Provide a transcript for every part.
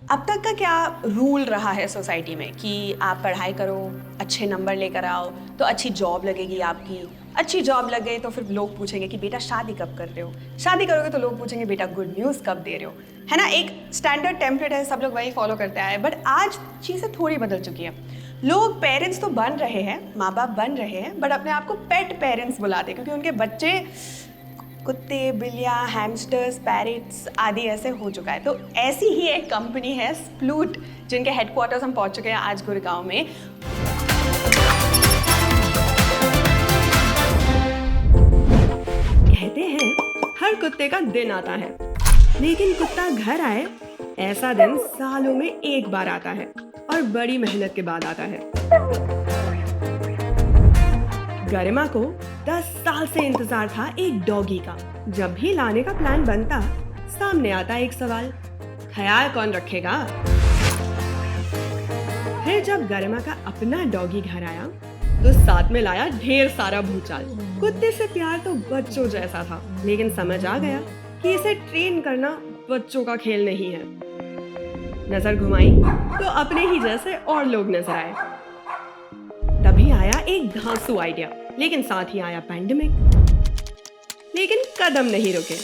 अब तक का क्या रूल रहा है सोसाइटी में कि आप पढ़ाई करो, अच्छे नंबर लेकर आओ तो अच्छी जॉब लगेगी आपकी, अच्छी जॉब लग गई तो फिर लोग पूछेंगे कि बेटा शादी कब कर रहे हो, शादी करोगे तो लोग पूछेंगे बेटा गुड न्यूज़ कब दे रहे हो, है ना। एक स्टैंडर्ड टेम्पलेट है, सब लोग वही फॉलो करते आए। बट आज चीज़ें थोड़ी बदल चुकी है। लोग पेरेंट्स तो बन रहे हैं, माँ बाप बन रहे हैं, बट अपने आप को पेट पेरेंट्स बुलाते हैं क्योंकि उनके बच्चे कुत्ते, बिल्लियाँ, हैमस्टर्स, पैरेट्स आदि ऐसे हो चुका है। तो ऐसी ही एक कंपनी है स्प्लूट, जिनके हेडक्वार्टर्स हम पहुंच चुके हैं आज गुड़गांव में। कहते हैं हर कुत्ते का दिन आता है, लेकिन कुत्ता घर आए ऐसा दिन सालों में एक बार आता है और बड़ी मेहनत के बाद आता है। गरिमा को 10 साल से इंतजार था एक डॉगी का। जब भी लाने का प्लान बनता, सामने आता एक सवाल, ख्याल कौन रखेगा। फिर जब गरिमा का अपना डॉगी घर आया तो साथ में लाया ढेर सारा भूचाल। कुत्ते से प्यार तो बच्चों जैसा था, लेकिन समझ आ गया कि इसे ट्रेन करना बच्चों का खेल नहीं है। नजर घुमाई तो अपने ही जैसे और लोग नजर आए। तभी आया एक धांसू आइडिया, लेकिन साथ ही आया पैंडेमिक। लेकिन कदम नहीं रुके।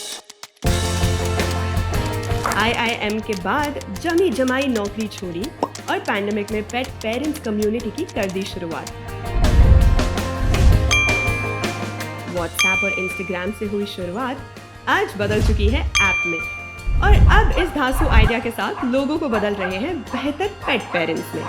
IIM के बाद जमी जमाई नौकरी छोड़ी और पैंडेमिक में पेट पेरेंट्स कम्युनिटी की कर दी शुरुआत। व्हाट्सएप और इंस्टाग्राम से हुई शुरुआत आज बदल चुकी है ऐप में, और अब इस धांसू आइडिया के साथ लोगों को बदल रहे हैं बेहतर पेट पेरेंट्स में।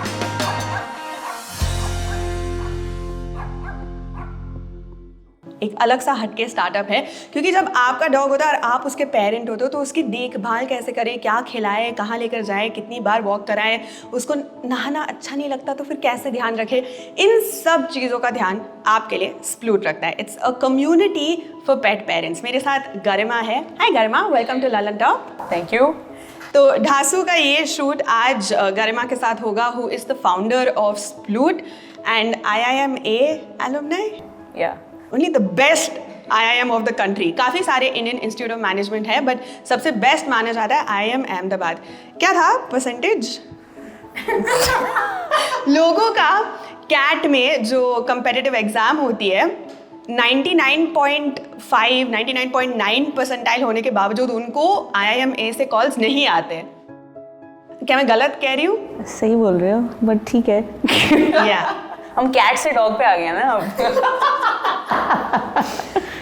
एक अलग सा हटके स्टार्टअप है, क्योंकि जब आपका डॉग होता है और आप उसके पेरेंट होते हो तो उसकी देखभाल कैसे करें, क्या खिलाएं, कहाँ लेकर जाएं, कितनी बार वॉक कराएं, उसको नहाना अच्छा नहीं लगता तो फिर कैसे ध्यान रखें, इन सब चीज़ों का ध्यान आपके लिए स्प्लूट रखता है। It's a community for pet parents. मेरे साथ गरिमा है। Hi Garima, welcome to Lallan talk. Thank you. तो ढासू का ये शूट आज गरिमा के साथ होगा, who is the founder of Sploot and IIMA alumni। या only the best IIM of the country. काफ़ी सारे इंडियन इंस्टीट्यूट ऑफ मैनेजमेंट है, बट सबसे बेस्ट माना जाता है IIM अहमदाबाद। क्या था परसेंटेज? लोगों का कैट में जो कंपेटिटिव एग्ज़ाम होती है 99.5 99.9 परसेंटाइल होने के बावजूद उनको IIMA से कॉल्स नहीं आते। क्या मैं गलत कह रही हूँ? सही बोल रहे हो, बट ठीक है। Yeah. हम कैट से डॉग पे आ गए ना अब।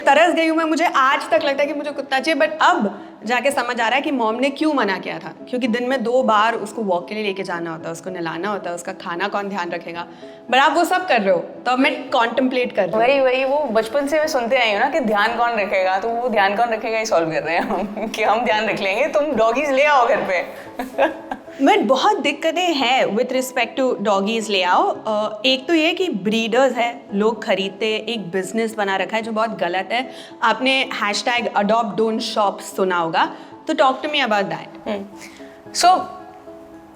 तरस गई हूँ मैं, मुझे आज तक लगता है कि मुझे कुत्ता चाहिए, बट अब जाके समझ आ रहा है कि मॉम ने क्यों मना किया था। क्योंकि दिन में 2 बार उसको वॉक के लिए लेके जाना होता है, उसको नहलाना होता है, उसका खाना कौन ध्यान रखेगा। बट आप वो सब कर रहे हो, तो अब मैं कॉन्टेम्पलेट कर रही हूँ। वही वो बचपन से मैं सुनते आई हूँ ना कि ध्यान कौन रखेगा, तो वो ध्यान कौन रखेगा ही सॉल्व कर रहे हैं हम कि हम ध्यान रख लेंगे, तुम डॉगीज ले आओ घर पे। मैं बहुत दिक्कतें हैं विथ रिस्पेक्ट टू डॉगीज़ ले आओ। एक तो ये कि ब्रीडर्स है, लोग खरीदते, एक बिजनेस बना रखा है जो बहुत गलत है। आपने #adopt-don't-shop सुना होगा, तो talk to me about that. So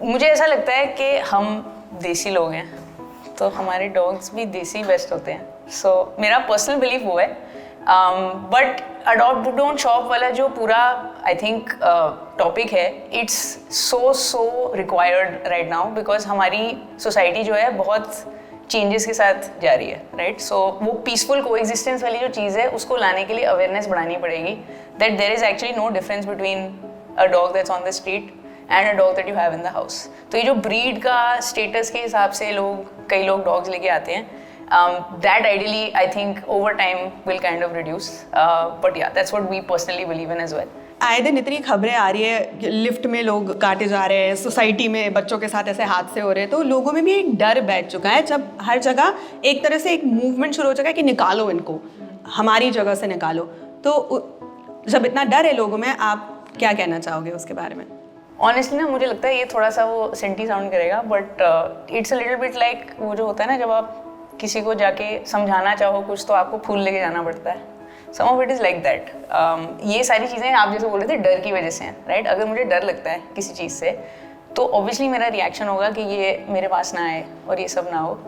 मुझे ऐसा लगता है कि हम देसी लोग हैं, तो हमारे डॉग्स भी देसी बेस्ट होते हैं। सो मेरा पर्सनल बिलीफ वो है। बट अडॉप्ट डोंट शॉप वाला जो पूरा आई थिंक टॉपिक है, it's so required right now, because हमारी सोसाइटी जो है बहुत चेंजेस के साथ जा रही है, राइट। सो वो पीसफुल कोएग्जिस्टेंस वाली जो चीज़ है उसको लाने के लिए अवेयरनेस बढ़ानी पड़ेगी, that there is actually no difference between a dog that's on the street and a dog that you have in the house. तो ये जो ब्रीड का स्टेटस के हिसाब से कई लोग डॉग्स लेके आते हैं, that ideally I think over time will kind of reduce, but yeah, that's what we personally believe in as well. आए दिन इतनी खबरें आ रही है, लिफ्ट में लोग काटे जा रहे हैं, सोसाइटी में बच्चों के साथ ऐसे हादसे हो रहे हैं, तो लोगों में भी एक डर बैठ चुका है। जब हर जगह एक तरह से एक मूवमेंट शुरू हो चुका है कि निकालो इनको, हमारी जगह से निकालो, तो जब इतना डर है लोगों में, आप क्या कहना चाहोगे उसके बारे में? ऑनेस्टली ना मुझे लगता है ये थोड़ा सा वो सेंटी साउंड करेगा, but it's a little bit like वो जो होता है ना, जब आप किसी को जाके समझाना चाहो कुछ तो आपको फूल लेके जाना पड़ता है। Some of it is like that. ये सारी चीज़ें आप जैसे बोल रहे थे डर की वजह से हैं, राइट। अगर मुझे डर लगता है किसी चीज़ से तो ऑब्वियसली मेरा रिएक्शन होगा कि ये मेरे पास ना आए और ये सब ना हो।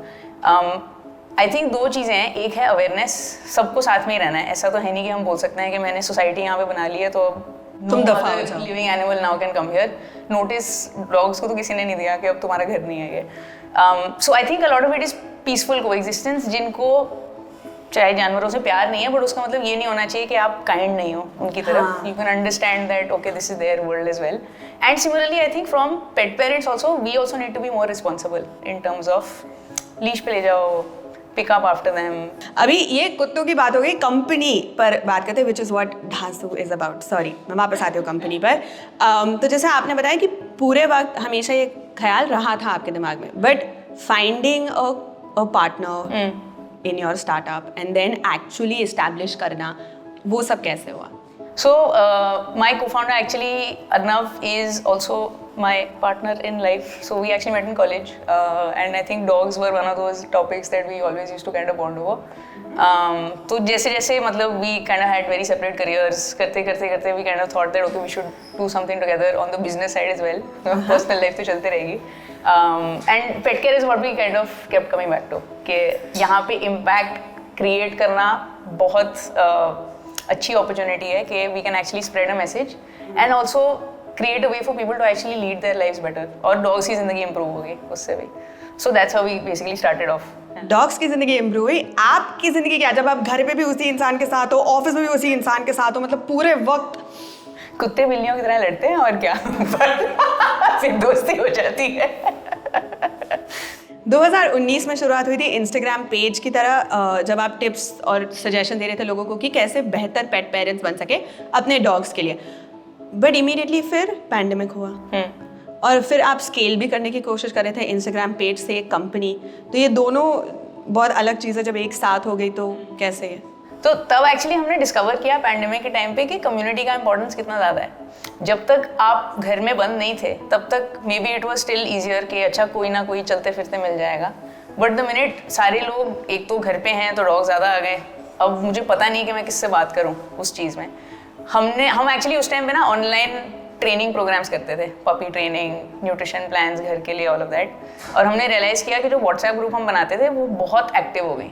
आई थिंक 2 चीज़ें हैं, एक है अवेयरनेस, सबको साथ में ही रहना है। ऐसा तो है नहीं कि हम बोल सकते हैं कि मैंने सोसाइटी यहाँ पे बना ली है तो अब तुम दफा हो जाओ। Living animal now can come here. Notice dogs को तो किसी ने नहीं दिया कि अब तुम्हारा घर नहीं है ये। So I think a lot of it is peaceful coexistence, जिनको चाहे जानवरों से प्यार नहीं है, बट उसका मतलब ये नहीं होना चाहिए कि आप काइंड नहीं हो उनकी तरफ। You can understand that okay this is their world as well. And similarly I think from pet parents also we also need to be more responsible in terms of leash पे ले जाओ, pick up after them. अभी ये कुत्तों की बात हो गई, कंपनी पर बात करते हैं, विच इज़ व्हाट धांसू इज़ अबाउट। सॉरी, मैं वापस आती हूँ कंपनी पर। तो जैसे आपने बताया कि पूरे वक्त हमेशा ये ख्याल रहा था आपके दिमाग में, but finding a partner in your startup and then actually establish करना, वो सब कैसे हुआ? So my co-founder actually Arnav is also my partner in life. So we actually met in college, and I think dogs were one of those topics that we always used to kind of bond over. तो जैसे मतलब we kind of had very separate careers. करते we kind of thought that okay we should do something together on the business side as well. Personal life तो चलते रहेगी. And pet care is what we kind of kept coming back to. कि यहाँ पे impact create करना बहुत अच्छी opportunity है कि we can actually spread a message and also create a way for people to actually lead their lives better. और dogs की ज़िंदगी improve होगी उससे भी. So that's how we basically started off. Dogs की जिंदगी इम्प्रूव हुई, आपकी जिंदगी क्या? जब आप घर पे भी उसी इंसान के साथ हो, ऑफिस में भी उसी इंसान के साथ हो, मतलब पूरे वक्त कुत्ते बिल्लियों की तरह लड़ते हैं और क्या फिर दोस्ती हो जाती है। 2019 में शुरुआत हुई थी इंस्टाग्राम पेज की तरह, जब आप टिप्स और सजेशन दे रहे थे लोगों को कि कैसे बेहतर पेट पेरेंट्स बन सके अपने डॉग्स के लिए। बट इमीडिएटली फिर पैंडेमिक हुआ और फिर आप स्केल भी करने की कोशिश कर रहे थे इंस्टाग्राम पेज से एक कंपनी। तो ये दोनों बहुत अलग चीज़ें जब एक साथ हो गई तो कैसे है? तो तब एक्चुअली हमने डिस्कवर किया पैंडेमिक के टाइम पे कि कम्युनिटी का इंपॉर्टेंस कितना ज़्यादा है। जब तक आप घर में बंद नहीं थे तब तक may be it was still easier कि अच्छा कोई ना कोई चलते फिरते मिल जाएगा, बट द मिनट सारे लोग एक तो घर पे हैं तो डॉग ज़्यादा आ गए, अब मुझे पता नहीं कि मैं किससे बात करूँ उस चीज़ में। हम एक्चुअली उस टाइम पे ना ऑनलाइन ट्रेनिंग प्रोग्राम्स करते थे, पपी ट्रेनिंग, न्यूट्रिशन प्लान्स घर के लिए, ऑल ऑफ दैट। और हमने रियलाइज़ किया कि जो व्हाट्सएप ग्रुप हम बनाते थे वो बहुत एक्टिव हो गई,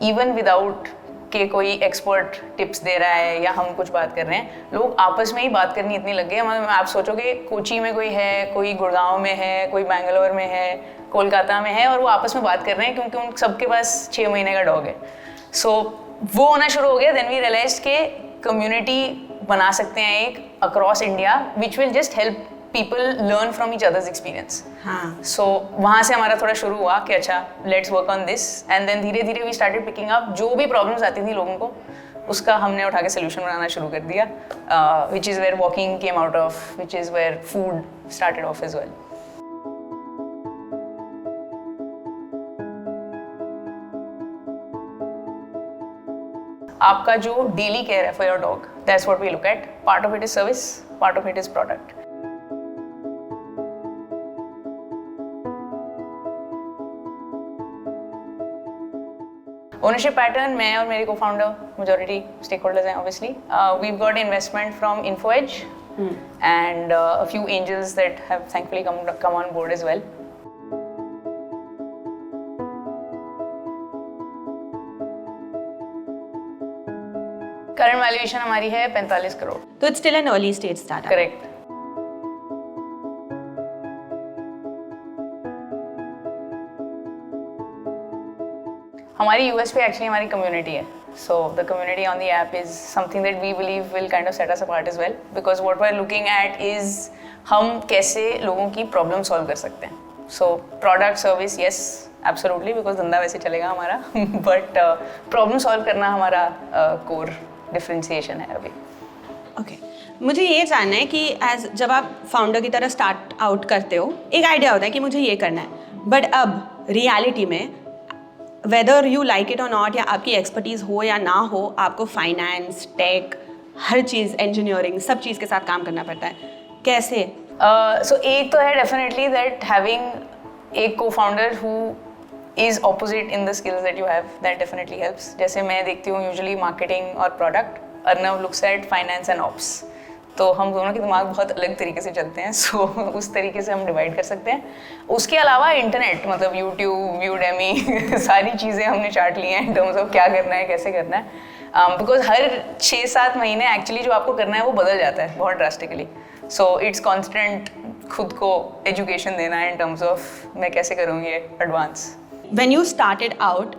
इवन विदाउट कि कोई एक्सपर्ट टिप्स दे रहा है या हम कुछ बात कर रहे हैं, लोग आपस में ही बात करनी इतनी लग गई। मतलब आप सोचोगे कोची में कोई है, कोई गुड़गांव में है, कोई बैंगलोर में है, कोलकाता में है, और वो आपस में बात कर रहे हैं क्योंकि उन सबके पास 6 महीने का डॉग है। सो वो होना शुरू हो गया। देन वी रियलाइज के कम्युनिटी बना सकते हैं एक across India which will just help people learn from each others experience. So वहाँ से हमारा थोड़ा शुरू हुआ कि अच्छा let's work on this, and then धीरे धीरे वी स्टार्टेड पिकिंग अप जो भी प्रॉब्लम्स आती थी लोगों को उसका हमने उठा के सोल्यूशन बनाना शुरू कर दिया, which is where walking came out of, which is where food started off as well. आपका जो डेली केयर है for your dog, that's what we look at. Part of it is service, part of it is product. Ownership pattern, मैं और मेरे co-founder majority stake holders हैं obviously. We've got investment from InfoEdge and a few angels that have thankfully come on board as well. Current valuation हमारी है 45 करोड़। तो it's still an early stage startup. Correct. हमारी USP actually हमारी community है। So the community on the app is something that we believe will kind of set us apart as well, because what we are looking at is हम कैसे लोगों की problem solve कर सकते हैं। So product service yes absolutely, because धंधा वैसे चलेगा हमारा, बट प्रॉब्लम सॉल्व करना हमारा कोर डिफरेंशिएशन है अभी। ओके, मुझे ये जानना है कि एज जब आप फाउंडर की तरह स्टार्ट आउट करते हो, एक आइडिया होता है कि मुझे ये करना है, बट अब रियलिटी में वेदर यू लाइक इट और नॉट, या आपकी एक्सपर्टीज़ हो या ना हो, आपको फाइनेंस, टेक, हर चीज़, इंजीनियरिंग, सब चीज़ के साथ काम करना पड़ता है। कैसे? सो एक तो है डेफिनेटली दैट हैविंग एक co-founder who is opposite in the skills that you have, that definitely helps. जैसे मैं देखती हूँ यूजुअली मार्केटिंग और product, Arnav looks at finance and ops, तो हम दोनों के दिमाग बहुत अलग तरीके से चलते हैं। सो उस तरीके से हम डिवाइड कर सकते हैं। उसके अलावा इंटरनेट, मतलब यूट्यूब, यूडेमी सारी चीज़ें हमने चार्ट ली हैं इन टर्म्स ऑफ क्या करना है, कैसे करना है। बिकॉज हर 6-7 महीने एक्चुअली जो आपको करना है वो बदल जाता है बहुत ड्रास्टिकली. सो इट्स कॉन्स्टेंट खुद को एजुकेशन देना है इन टर्म्स ऑफ मैं कैसे करूँगी advance. When you started out,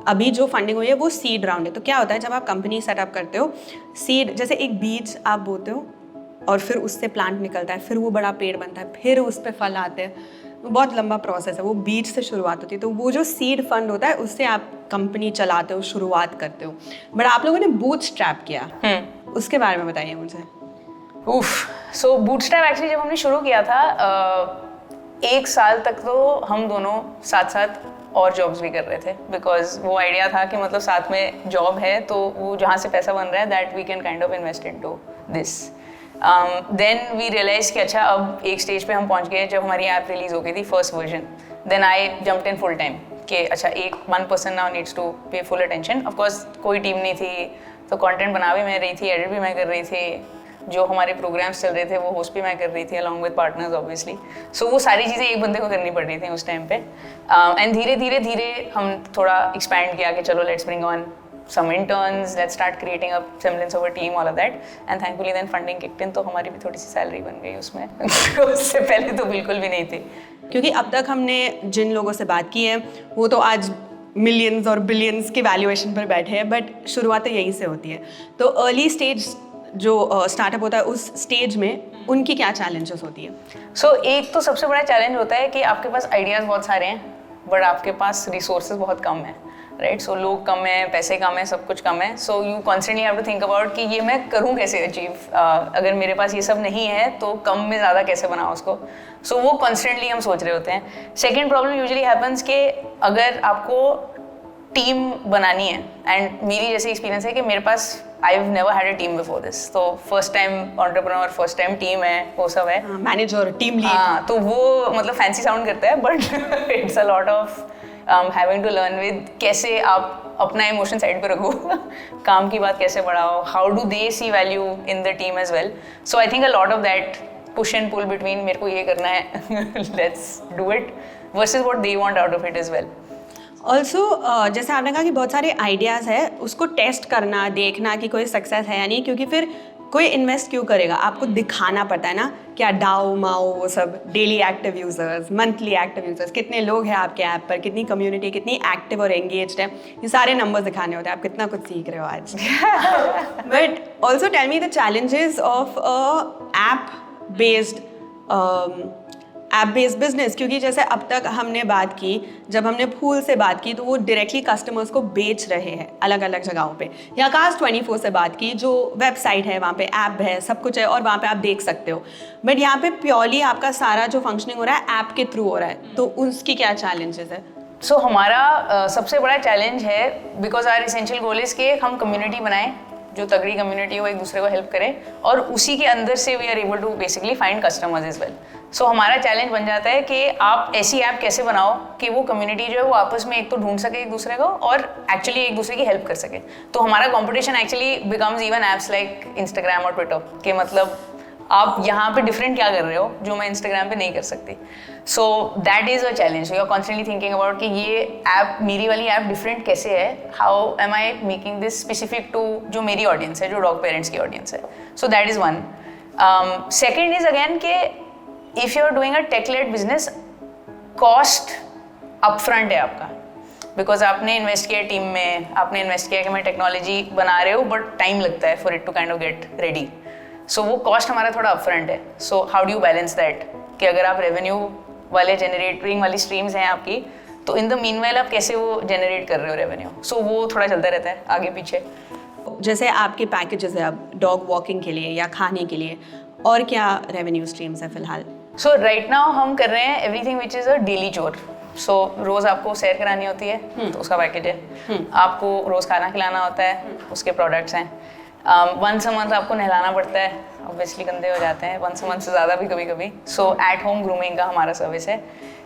अभी जो फंडिंग हुई है वो सीड राउंड है. तो क्या होता है जब आप कंपनी सेटअप करते हो, सीड जैसे एक बीज आप बोते हो और फिर उससे प्लांट निकलता है, फिर वो बड़ा पेड़ बनता है, फिर उस पर फल आते हैं. बहुत लंबा प्रोसेस है, वो बीज से शुरुआत होती है. तो वो जो सीड फंड होता है उससे आप कंपनी चलाते हो, शुरुआत करते हो. बट आप लोगों ने बूटस्ट्रैप किया, उसके बारे में बताइए मुझे. सो बूटस्ट्रैप एक्चुअली जब हमने शुरू किया था 1 साल तक तो हम दोनों साथ साथ और जॉब्स भी कर रहे थे, बिकॉज वो आइडिया था कि मतलब साथ में जॉब है तो वो जहाँ से पैसा बन रहा है that we can kind of invest into this. Then we realise कि अच्छा अब एक स्टेज पे हम पहुँच गए जब हमारी ऐप रिलीज हो गई थी first version. Then I jumped in full time कि अच्छा one person now needs to pay full attention. of course कोई टीम नहीं थी तो कंटेंट बना भी मैं रही थी, एडिट भी मैं कर रही थी, जो हमारे प्रोग्राम्स चल रहे थे वो होस्ट भी मैं कर रही थी अलॉन्ग विद पार्टनर्स ऑब्वियसली. सो वो सारी चीज़ें एक बंदे को करनी पड़ रही थी उस टाइम पे. एंड धीरे हम थोड़ा एक्सपैंड किया कि चलो let's bring on some interns, let's start creating a semblance of a team, all of that. And thankfully then funding kicked in, तो हमारी भी थोड़ी सी सैलरी बन गई उसमें. उससे पहले तो बिल्कुल भी नहीं थी. क्योंकि अब तक हमने जिन लोगों से बात की है वो तो आज मिलियंस और बिलियंस की वैल्यूएशन पर बैठे हैं, बट शुरुआत तो यहीं से होती है. तो अर्ली स्टेज जो स्टार्टअप होता है उस स्टेज में उनकी क्या चैलेंजेस होती है? सो एक तो सबसे बड़ा चैलेंज होता है कि आपके पास आइडियाज़ बहुत सारे हैं बट आपके पास रिसोर्सेज बहुत कम है, राइट. सो लोग कम हैं, पैसे कम हैं, सब कुछ कम है. So you constantly have to think about कि ये मैं करूँ कैसे अचीव. अगर मेरे पास ये सब नहीं है तो कम में ज़्यादा कैसे बनाऊँ उसको. सो वो कॉन्स्टेंटली हम सोच रहे होते हैं. सेकेंड प्रॉब्लम यूजुअली हैपन्स कि अगर आपको टीम बनानी है, एंड मेरी जैसे एक्सपीरियंस है कि मेरे पास I have never had a team before this, तो first time entrepreneur, first time team है, वो सब है, मैनेजर, टीम लीड. हाँ, तो वो मतलब फैंसी साउंड करता है but it's a lot of having to learn with कैसे आप अपना इमोशन साइड पे रखो, काम की बात कैसे बढ़ाओ, how do they see value in the team as well. So I think a lot of that push and pull between मेरे को ये करना है let's do it versus what they want out of it as well. Also जैसे आपने कहा कि बहुत सारे आइडियाज़ है, उसको टेस्ट करना, देखना कि कोई सक्सेस है या नहीं, क्योंकि फिर कोई इन्वेस्ट क्यों करेगा, आपको दिखाना पड़ता है ना, क्या डाओ माओ वो सब, daily active users, monthly active users, कितने लोग हैं आपके ऐप पर, कितनी कम्युनिटी कितनी एक्टिव और एंगेज्ड है, ये सारे नंबर्स दिखाने होते हैं. आप कितना कुछ सीख रहे हो आज. But also tell me the challenges of app based business. क्योंकि जैसे अब तक हमने बात की, जब हमने फूल से बात की तो वो डायरेक्टली कस्टमर्स को बेच रहे हैं अलग अलग जगहों पे, या Cast24 से बात की जो वेबसाइट है, वहाँ पे ऐप है, सब कुछ है और वहाँ पे आप देख सकते हो. बट यहाँ पे प्योरली आपका सारा जो फंक्शनिंग हो रहा है ऐप के थ्रू हो रहा है, तो उसकी क्या चैलेंजेस है? सो हमारा सबसे बड़ा चैलेंज है, because our essential goal is कि हम कम्युनिटी बनाएं जो तगड़ी कम्युनिटी हो, एक दूसरे को हेल्प करें, और उसी के अंदर से we are able to basically find customers as well. So हमारा चैलेंज बन जाता है कि आप ऐसी ऐप कैसे बनाओ कि वो कम्युनिटी जो है वो आपस में एक तो ढूंढ सके एक दूसरे को और एक्चुअली एक दूसरे की हेल्प कर सके. तो हमारा competition actually becomes even apps like Instagram और ट्विटर, कि मतलब आप यहाँ पे डिफरेंट क्या कर रहे हो जो मैं इंस्टाग्राम पे नहीं कर सकती. So that is a challenge. You are constantly thinking about कि ये ऐप, मेरी वाली ऐप डिफरेंट कैसे है, how am I making this specific to जो मेरी ऑडियंस है, जो डॉग पेरेंट्स की ऑडियंस है. So that is one. Second is again कि if you are doing a tech led business, cost upfront है आपका, बिकॉज आपने इन्वेस्ट किया टीम में, आपने इन्वेस्ट किया कि मैं टेक्नोलॉजी बना रहे हो, बट टाइम लगता है for it to kind of get ready. So वो कॉस्ट हमारा थोड़ा अपफ्रंट है. So how do you balance that, कि अगर आप रेवेन्यू वाले जनरेटिंग वाली स्ट्रीम्स हैं आपकी, तो इन द मीनवाइल आप कैसे वो जनरेट कर रहे हो रेवेन्यू. सो वो थोड़ा चलता रहता है आगे पीछे. जैसे आपके पैकेजेस है अब डॉग वॉकिंग के लिए या खाने के लिए, और क्या रेवेन्यू स्ट्रीम्स है फिलहाल? सो राइट नाउ हम कर रहे हैं everything which is a daily चोर. सो रोज़ आपको सैर करानी होती है तो उसका पैकेज है. आपको रोज़ खाना खिलाना होता है, उसके प्रोडक्ट्स हैं. वंस अ मंथ आपको नहलाना पड़ता है, ऑब्वियसली गंदे हो जाते हैं, वंस अ मंथ से ज़्यादा भी कभी कभी. सो एट होम ग्रूमिंग का हमारा सर्विस है.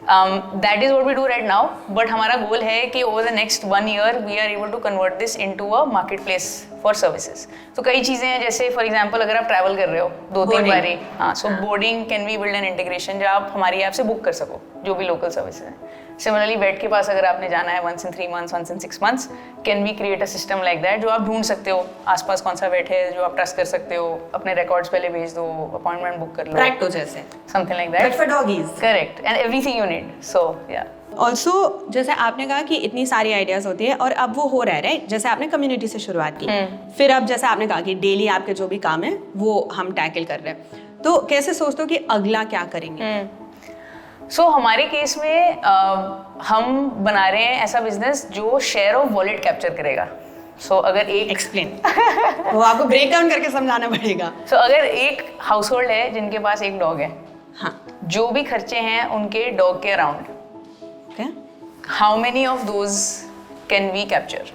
That is what we do right now. But हमारा गोल है कि over the next 1 year we are able to convert this into a market place for services. तो कई चीज़ें हैं, जैसे फॉर एग्जांपल अगर आप ट्रैवल कर रहे हो 2-3 Boarding. बारी, हाँ, so boarding can be build an integration जो आप हमारी ऐप से बुक कर सको, जो भी लोकल सर्विसेज हैं। सिमिलरली वेट के पास अगर आपने जाना है once in 3 months, once in 6 months, can we create a system like that जो आप ढूंढ सकते हो आसपास कौन सा वेट है जो आप ट्रस्ट कर सकते हो, अपने रिकॉर्ड्स पहले भेज दो, अपॉइंटमेंट बुक कर लो, प्रैक्टो जैसे, something like but that. For doggies. Correct, and everything you need, so yeah. Also जैसे आपने कहा कि इतनी सारी आइडियाज होती है और अब वो हो रहा है, राइट? जैसे आपने कम्युनिटी से शुरुआत की, फिर अब जैसे आपने कहा कि डेली आपके जो भी काम है वो हम टैकल कर रहे हैं, तो कैसे सोचते हो कि अगला क्या करेंगे? सो हमारे केस में हम बना रहे हैं ऐसा बिजनेस जो शेयर ऑफ वॉलेट कैप्चर करेगा। सो अगर एक एक्सप्लेन। वो आपको ब्रेक डाउन करके समझाना पड़ेगा। सो अगर एक हाउस होल्ड है जिनके पास एक डॉग है, हाँ, जो भी खर्चे हैं उनके डॉग के around, okay, how many of those can we capture,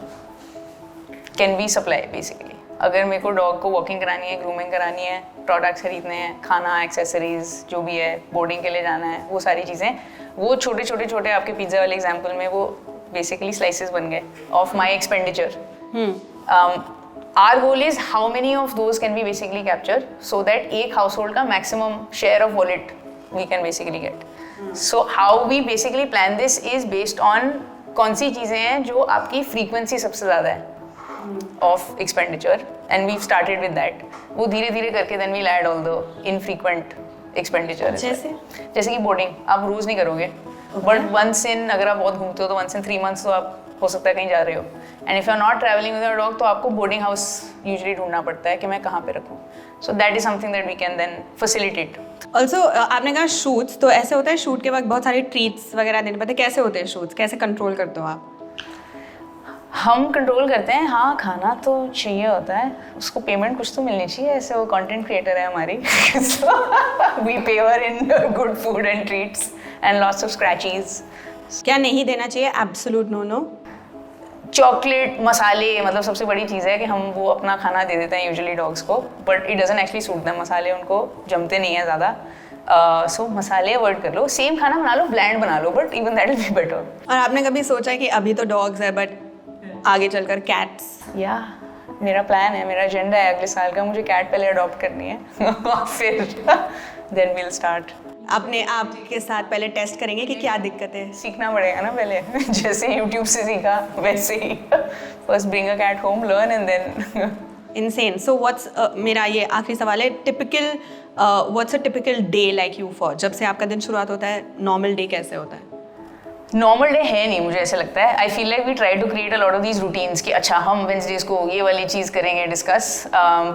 can we supply basically. अगर मेरे को डॉग को वॉकिंग करानी है, ग्रूमिंग करानी है, प्रोडक्ट्स खरीदने हैं, खाना, एक्सेसरीज जो भी है, बोर्डिंग के लिए जाना है, वो सारी चीज़ें, वो छोटे छोटे छोटे आपके पिज्ज़ा वाले एग्जाम्पल में वो बेसिकली स्लाइसेस बन गए of my expenditure. Our goal is how many of those can be basically capture so that एक हाउस होल्ड का maximum share of wallet we can basically get. So how we basically plan this is based on कौन सी चीज़ें हैं जो आपकी frequency सबसे ज़्यादा है of expenditure, and we started with that. वो धीरे धीरे करके then we'll add all the infrequent expenditure. जैसे कि बोर्डिंग आप रोज नहीं करोगे, बट वंस इन, अगर आप बहुत घूमते हो तो वंस इन 3 months तो आप हो सकता है कहीं जा रहे हो, and if you are not travelling with your dog तो आपको बोर्डिंग हाउस यूजुअली ढूंढना पड़ता है कि मैं कहाँ पे रखूँ। So that is something that we can then facilitate. Also आपने कहा शूट्स, तो ऐसे होता है शूट के वक्त बहुत सारे ट्रीट्स वगैरह देने पड़ते हैं, कैसे होते हैं शूट्स, कैसे कंट्रोल करते हो आप? हम कंट्रोल करते हैं, हाँ, खाना तो चाहिए होता है, उसको पेमेंट कुछ तो मिलनी चाहिए, ऐसे वो कंटेंट क्रिएटर है हमारी। We pay her in good food and treats and lots of scratchies. क्या नहीं देना चाहिए? Absolute no no. चॉकलेट, मसाले, मतलब सबसे बड़ी चीज़ है कि हम वो अपना खाना दे देते हैं यूजुअली डॉग्स को, but it doesn't actually suit them. मसाले उनको जमते नहीं है ज़्यादा, सो मसाले अवॉइड कर लो। सेम खाना बना लो, ब्लैंड बना लो, but even that will be better. और आपने कभी सोचा है कि अभी तो डॉग्स है बट आगे चलकर कैट्स? या मेरा प्लान है, मेरा एजेंडा है अगले साल का, मुझे कैट पहले अडॉप्ट करनी है और फिर देन विल स्टार्ट। अपने आप के साथ पहले टेस्ट करेंगे कि क्या दिक्कत है, सीखना पड़ेगा ना पहले। जैसे यूट्यूब से सीखा वैसे ही, first bring a cat home, learn and then. Insane. So what's, मेरा ये आखिरी सवाल है, typical what's a typical day like you for, जब से आपका दिन शुरुआत होता है, नॉर्मल डे कैसे होता है? नॉर्मल डे है नहीं, मुझे ऐसा लगता है। I feel like we try to create a lot of these routines कि अच्छा हम वेंसडेज को ये वाली चीज़ करेंगे डिस्कस,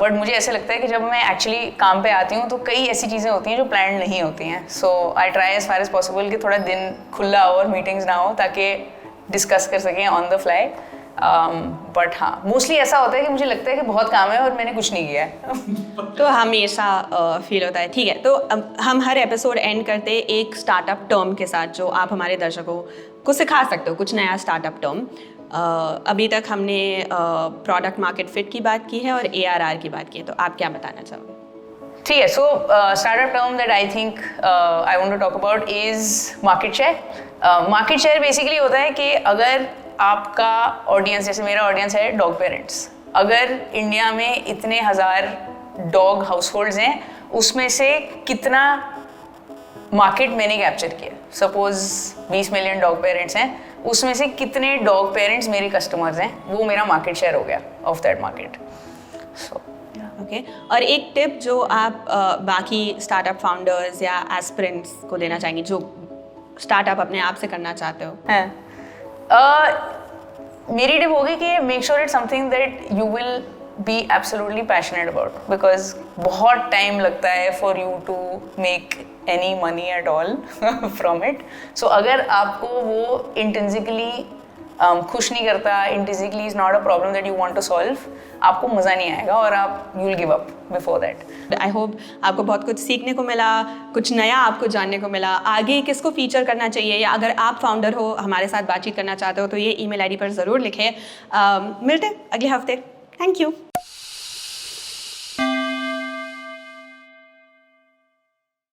बट मुझे ऐसा लगता है कि जब मैं एक्चुअली काम पे आती हूँ तो कई ऐसी चीज़ें होती हैं जो प्लान नहीं होती हैं। So I try as far as possible कि थोड़ा दिन खुला हो और मीटिंग्स ना हो ताकि डिस्कस कर सकें ऑन द फ्लाई। बट हाँ, मोस्टली ऐसा होता है कि मुझे लगता है कि बहुत काम है और मैंने कुछ नहीं किया है। तो हमेशा फील होता है। ठीक है, तो हम हर एपिसोड एंड करते हैं एक स्टार्टअप टर्म के साथ जो आप हमारे दर्शकों को सिखा सकते हो, कुछ नया स्टार्टअप टर्म। अभी तक हमने प्रोडक्ट मार्केट फिट की बात की है और ARR की बात की है, तो आप क्या बताना चाहोगे? ठीक है, so startup term that I think I want to talk about is market share. Market share basically होता है कि अगर आपका ऑडियंस, जैसे मेरा ऑडियंस है डॉग पेरेंट्स, अगर इंडिया में इतने हज़ार डॉग हाउस होल्ड्स हैं, उसमें से कितना मार्केट मैंने कैप्चर किया, सपोज 20 मिलियन डॉग पेरेंट्स हैं, उसमें से कितने डॉग पेरेंट्स मेरे कस्टमर्स हैं, वो मेरा मार्केट शेयर हो गया of that market. So okay, और एक टिप जो आप बाकी स्टार्टअप फाउंडर्स या एस्पिरेंट्स को देना चाहेंगे जो स्टार्टअप अपने आप से करना चाहते हो? है मेरी टिप होगी कि make sure it's something that you will be absolutely passionate about, because बहुत टाइम लगता है for you to make any money at all from it. So अगर आपको वो इंट्रिंसिकली खुश नहीं करता, intrinsically is not a problem that you want to solve, आपको मज़ा नहीं आएगा और आप you will give up before that. I hope आपको बहुत कुछ सीखने को मिला, कुछ नया आपको जानने को मिला। आगे किसको फीचर करना चाहिए, या अगर आप फाउंडर हो, हमारे साथ बातचीत करना चाहते हो, तो ये email ID पर ज़रूर लिखें। मिलते हैं अगले हफ्ते। Thank you.